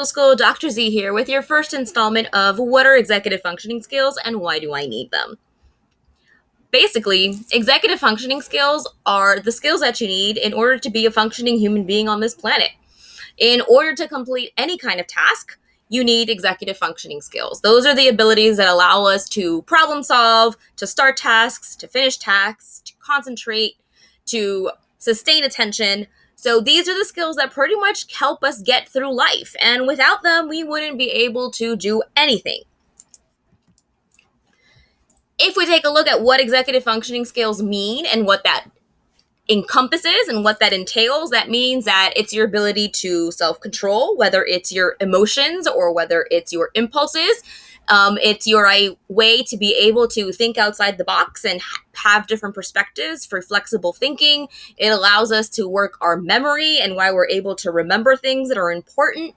Middle School, Dr. Z here with your first installment of What are Executive Functioning Skills and Why Do I Need Them? Basically, executive functioning skills are the skills that you need in order to be a functioning human being on this planet. In order to complete any kind of task, you need executive functioning skills. Those are the abilities that allow us to problem solve, to start tasks, to finish tasks, to concentrate, to sustain attention. So these are the skills that pretty much help us get through life. And without them, we wouldn't be able to do anything. If we take a look at what executive functioning skills mean and what that encompasses and what that entails, that means that it's your ability to self-control, whether it's your emotions or whether it's your impulses. It's your way to be able to think outside the box and have different perspectives for flexible thinking. It allows us to work our memory and why we're able to remember things that are important.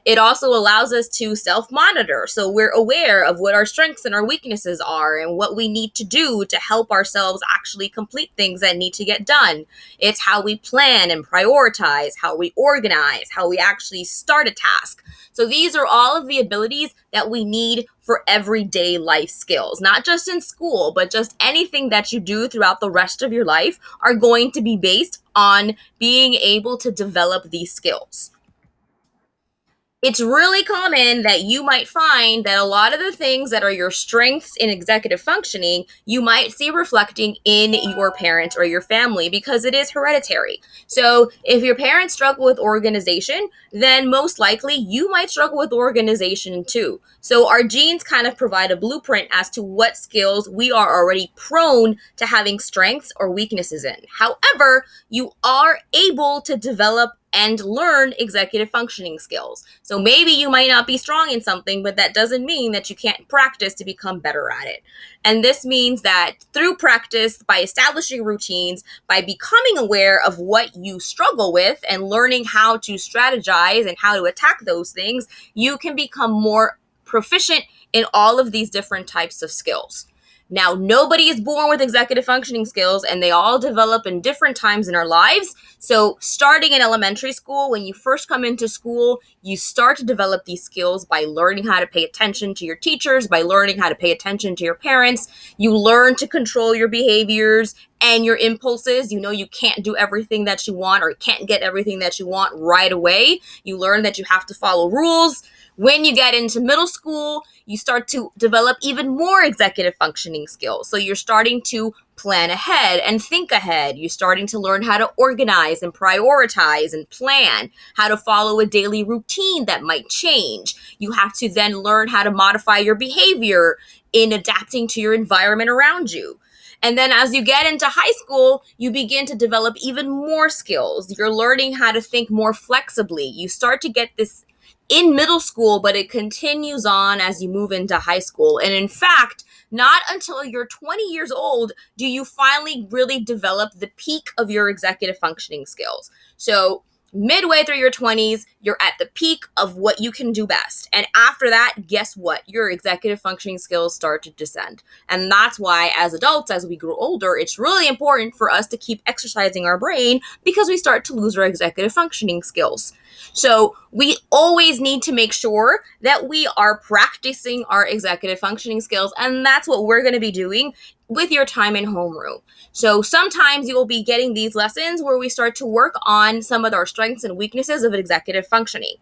It also allows us to self-monitor, so we're aware of what our strengths and our weaknesses are and what we need to do to help ourselves actually complete things that need to get done. It's how we plan and prioritize, how we organize, how we actually start a task. So these are all of the abilities that we need for everyday life skills, not just in school, but just anything that you do throughout the rest of your life are going to be based on being able to develop these skills. It's really common that you might find that a lot of the things that are your strengths in executive functioning, you might see reflecting in your parents or your family because it is hereditary. So if your parents struggle with organization, then most likely you might struggle with organization too. So our genes kind of provide a blueprint as to what skills we are already prone to having strengths or weaknesses in. However, you are able to develop and learn executive functioning skills. So maybe you might not be strong in something, but that doesn't mean that you can't practice to become better at it. And this means that through practice, by establishing routines, by becoming aware of what you struggle with and learning how to strategize and how to attack those things, you can become more proficient in all of these different types of skills. Now, nobody is born with executive functioning skills, and they all develop in different times in our lives. So starting in elementary school, when you first come into school, you start to develop these skills by learning how to pay attention to your teachers, by learning how to pay attention to your parents. You learn to control your behaviors and your impulses. You know you can't do everything that you want or can't get everything that you want right away. You learn that you have to follow rules. When you get into middle school, you start to develop even more executive functioning skills. So you're starting to plan ahead and think ahead. You're starting to learn how to organize and prioritize and plan, how to follow a daily routine that might change. You have to then learn how to modify your behavior in adapting to your environment around you. And then as you get into high school, you begin to develop even more skills. You're learning how to think more flexibly. You start to get this in middle school, but it continues on as you move into high school. And in fact, not until you're 20 years old do you finally really develop the peak of your executive functioning skills. So midway through your 20s, you're at the peak of what you can do best. And after that, guess what? Your executive functioning skills start to descend. And that's why, as adults, as we grow older, it's really important for us to keep exercising our brain because we start to lose our executive functioning skills. So we always need to make sure that we are practicing our executive functioning skills. And that's what we're going to be doing with your time in homeroom. So sometimes you will be getting these lessons where we start to work on some of our strengths and weaknesses of executive functioning.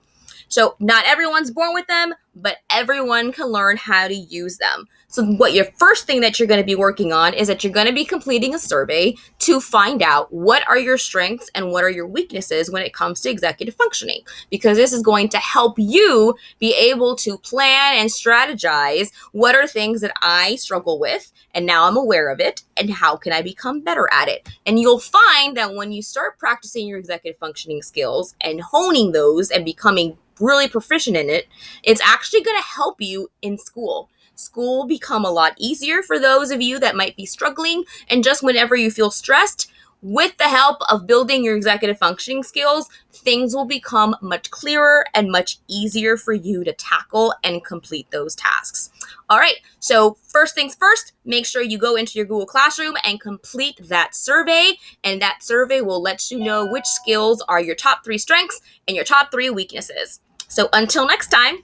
So not everyone's born with them, but everyone can learn how to use them. So what your first thing that you're going to be working on is that you're going to be completing a survey to find out what are your strengths and what are your weaknesses when it comes to executive functioning, because this is going to help you be able to plan and strategize what are things that I struggle with and now I'm aware of it and how can I become better at it. And you'll find that when you start practicing your executive functioning skills and honing those and becoming really proficient in it, it's actually going to help you in school. School will become a lot easier for those of you that might be struggling. And just whenever you feel stressed, with the help of building your executive functioning skills, things will become much clearer and much easier for you to tackle and complete those tasks. All right, so first things first, make sure you go into your Google Classroom and complete that survey. And that survey will let you know which skills are your top 3 strengths and your top 3 weaknesses. So until next time,